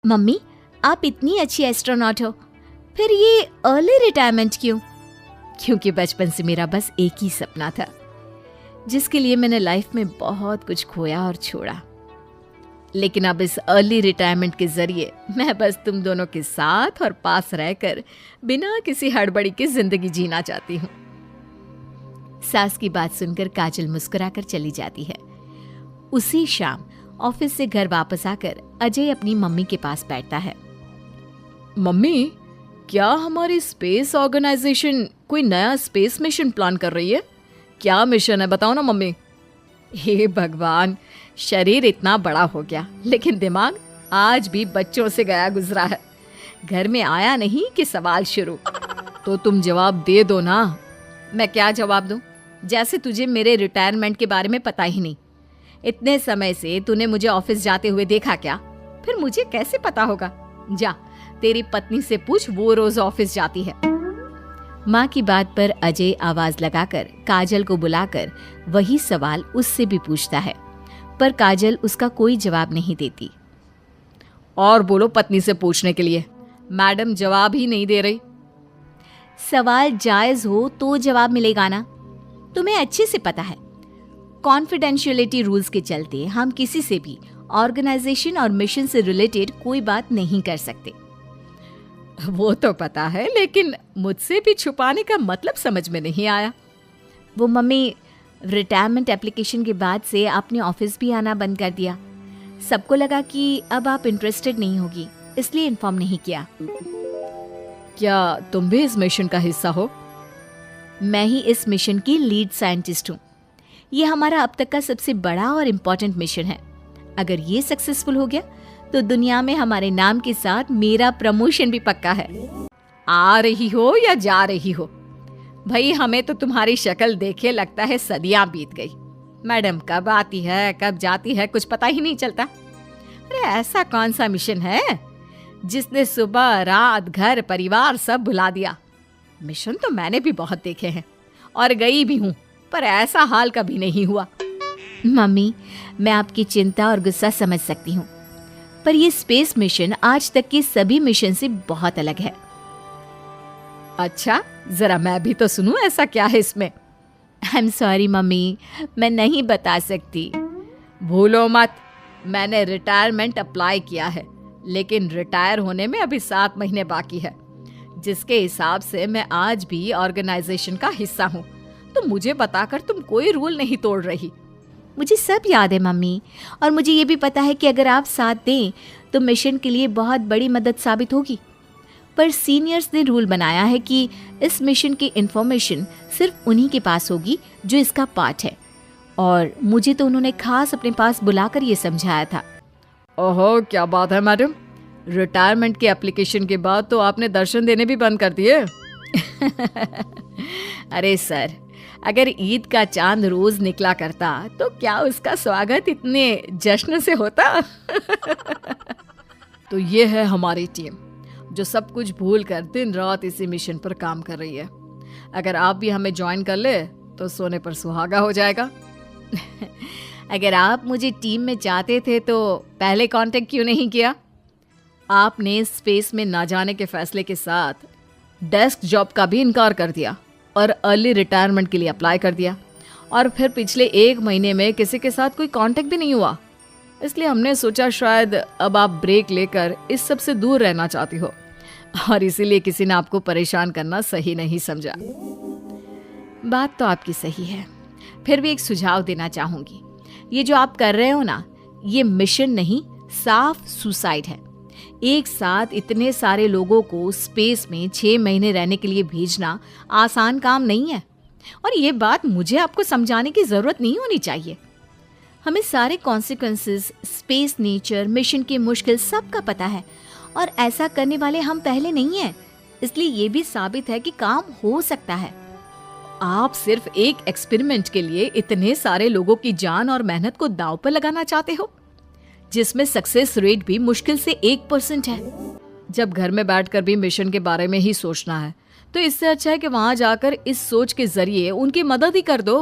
Mummy, आप इतनी अच्छी एस्ट्रोनॉट हो, फिर ये अर्ली रिटायरमेंट क्यों? क्योंकि बचपन से मेरा बस एक ही सपना था, जिसके लिए मैंने लाइफ में बहुत कुछ खोया और छोड़ा। लेकिन अब इस अर्ली रिटायरमेंट के जरिए मैं बस तुम दोनों के साथ और पास रहकर बिना किसी हड़बड़ी की जिंदगी जीना चाहती हूँ। सास की बात सुनकर काजल मुस्कुराकर चली जाती है। उसी शाम ऑफिस से घर वापस आकर अजय अपनी मम्मी के पास बैठता है। मम्मी, क्या हमारी स्पेस ऑर्गेनाइजेशन कोई नया स्पेस मिशन प्लान कर रही है? क्या मिशन है, बताओ ना मम्मी। हे भगवान, शरीर इतना बड़ा हो गया लेकिन दिमाग आज भी बच्चों से गया गुजरा है। घर में आया नहीं कि सवाल शुरू। तो तुम जवाब दे दो ना। मैं क्या जवाब दूं? जैसे तुझे मेरे रिटायरमेंट के बारे में पता ही नहीं। इतने समय से तूने मुझे ऑफिस जाते हुए देखा क्या? फिर मुझे कैसे पता होगा? जा, तेरी पत्नी से पूछ, वो रोज ऑफिस जाती है। माँ की बात पर अजय आवाज लगाकर काजल को बुलाकर वही सवाल उससे भी पूछता है, पर काजल उसका कोई जवाब नहीं देती। और बोलो पत्नी से पूछने के लिए। मैडम जवाब ही नहीं दे रही। सवाल जायज हो तो जवाब मिलेगा ना। तुम्हें अच्छे से पता है, कॉन्फिडेंशियलिटी रूल्स के चलते हम किसी से भी ऑर्गेनाइजेशन और मिशन से रिलेटेड कोई बात नहीं कर सकते। वो तो पता है, लेकिन मुझसे भी छुपाने का मतलब समझ में नहीं आया। वो मम्मी, रिटायरमेंट एप्लीकेशन के बाद से आपने ऑफिस भी आना बंद कर दिया। सबको लगा कि अब आप इंटरेस्टेड नहीं होगी, इसलिए इन्फॉर्म नहीं किया। क्या तुम भी इस मिशन का हिस्सा हो? मैं ही इस मिशन की लीड साइंटिस्ट हूँ। ये हमारा अब तक का सबसे बड़ा और इम्पोर्टेंट मिशन है। अगर ये सक्सेसफुल हो गया तो दुनिया में हमारे नाम के साथ मेरा प्रमोशन भी पक्का है। आ रही हो या जा रही हो? भाई, हमें तो तुम्हारी शक्ल देखे लगता है सदियां बीत गई। मैडम कब आती है कब जाती है कुछ पता ही नहीं चलता। अरे ऐसा कौन सा मिशन है जिसने सुबह रात घर परिवार सब भुला दिया? मिशन तो मैंने भी बहुत देखे हैं और गई भी हूँ, पर ऐसा हाल कभी नहीं हुआ। मम्मी, मैं आपकी चिंता और गुस्सा समझ सकती हूँ, पर ये स्पेस मिशन आज तक के सभी मिशन से बहुत अलग है। अच्छा, जरा मैं भी तो सुनूं, ऐसा क्या है इसमें? आई एम सॉरी मम्मी, मैं नहीं बता सकती। भूलो मत, मैंने रिटायरमेंट अप्लाई किया है, लेकिन रिटायर होने में अभी 7 महीने बाकी है, जिसके हिसाब से मैं आज भी ऑर्गेनाइजेशन का हिस्सा हूँ। तो मुझे बताकर तुम कोई रूल नहीं तोड़ रही। मुझे सब याद है मम्मी, और मुझे ये भी पता है कि अगर आप साथ दें तो मिशन के लिए बहुत बड़ी मदद साबित होगी। पर सीनियर्स ने रूल बनाया है कि इस मिशन की इंफॉर्मेशन सिर्फ उन्हीं के पास होगी जो इसका पार्ट है, और मुझे तो उन्होंने खास अपने पास बुलाकर ये समझाया था। ओहो, क्या बात है मैडम, रिटायरमेंट के एप्लीकेशन के बाद तो आपने दर्शन देने भी बंद कर दिए। अरे सर, अगर ईद का चांद रोज निकला करता तो क्या उसका स्वागत इतने जश्न से होता? तो ये है हमारी टीम जो सब कुछ भूल कर दिन रात इसी मिशन पर काम कर रही है। अगर आप भी हमें ज्वाइन कर ले तो सोने पर सुहागा हो जाएगा। अगर आप मुझे टीम में चाहते थे तो पहले कांटेक्ट क्यों नहीं किया? आपने स्पेस में ना जाने के फैसले के साथ डेस्क जॉब का भी इनकार कर दिया और अर्ली रिटायरमेंट के लिए अप्लाई कर दिया, और फिर पिछले 1 महीने में किसी के साथ कोई कांटेक्ट भी नहीं हुआ। इसलिए हमने सोचा शायद अब आप ब्रेक लेकर इस सब से दूर रहना चाहती हो, और इसीलिए किसी ने आपको परेशान करना सही नहीं समझा। बात तो आपकी सही है, फिर भी एक सुझाव देना चाहूंगी। ये जो आप कर रहे हो ना, ये मिशन नहीं, साफ सुसाइड है। एक साथ इतने सारे लोगों को स्पेस में 6 महीने रहने के लिए भेजना आसान काम नहीं है, और ये बात मुझे आपको समझाने की जरूरत नहीं होनी चाहिए। हमें सारे कॉन्सिक्वेंसेस, स्पेस नेचर, मिशन की मुश्किल सब का पता है, और ऐसा करने वाले हम पहले नहीं हैं। इसलिए ये भी साबित है कि काम हो सकता है। आप सिर्फ एक एक्सपेरिमेंट के लिए इतने सारे लोगों की जान और मेहनत को दांव पर लगाना चाहते हो, जिसमें सक्सेस रेट भी मुश्किल से 1% है। जब घर में बैठकर भी मिशन के बारे में ही सोचना है, तो इससे अच्छा है कि वहां जाकर इस सोच के जरिए उनकी मदद ही कर दो।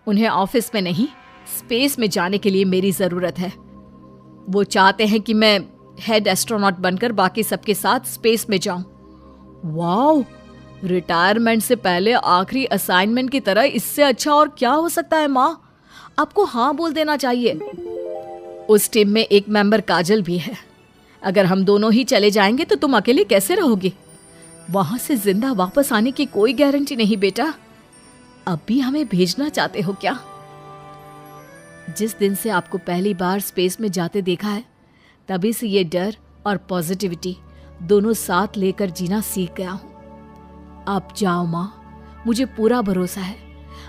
उन्हें ऑफिस में नहीं, स्पेस में जाने के लिए मेरी जरूरत है। वो चाहते हैं कि मैं हेड एस्ट्रोनॉट बनकर बाकी सबके साथ स्पेस में जाऊं। वाओ, रिटायरमेंट से पहले आखिरी असाइनमेंट की तरह इससे अच्छा और क्या हो सकता है माँ? आपको हाँ बोल देना चाहिए। उस टीम में एक मेंबर काजल भी है। अगर हम दोनों ही चले जाएंगे तो तुम अकेले कैसे रहोगे? वहां से जिंदा वापस आने की कोई गारंटी नहीं बेटा। अब भी हमें भेजना चाहते हो क्या? जिस दिन से आपको पहली बार स्पेस में जाते देखा है, तभी से ये डर और पॉजिटिविटी दोनों साथ लेकर जीना सीख गया हूं। आप जाओ माँ, मुझे पूरा भरोसा है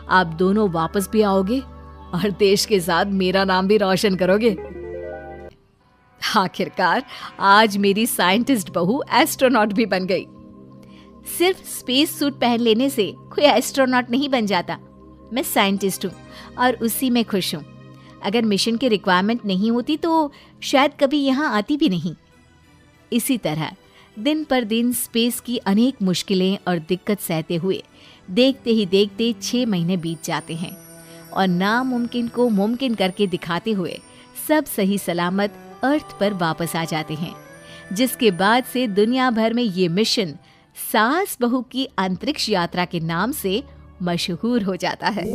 आप दोनों वापस भी आओगे और देश के साथ मेरा नाम भी रोशन करोगे। आखिरकार आज मेरी साइंटिस्ट बहू एस्ट्रोनॉट भी बन गई। सिर्फ स्पेस सूट पहन लेने से कोई एस्ट्रोनॉट नहीं बन जाता। मैं साइंटिस्ट हूँ और उसी में खुश हूँ। अगर मिशन की रिक्वायरमेंट नहीं होती तो शायद कभी यहाँ आती भी नहीं। इसी तरह दिन पर दिन स्पेस की अनेक मुश्किलें और दिक्कत सहते हुए देखते ही देखते 6 महीने बीत जाते हैं और नामुमकिन को मुमकिन करके दिखाते हुए सब सही सलामत अर्थ पर वापस आ जाते हैं, जिसके बाद से दुनिया भर में ये मिशन सास बहू की अंतरिक्ष यात्रा के नाम से मशहूर हो जाता है।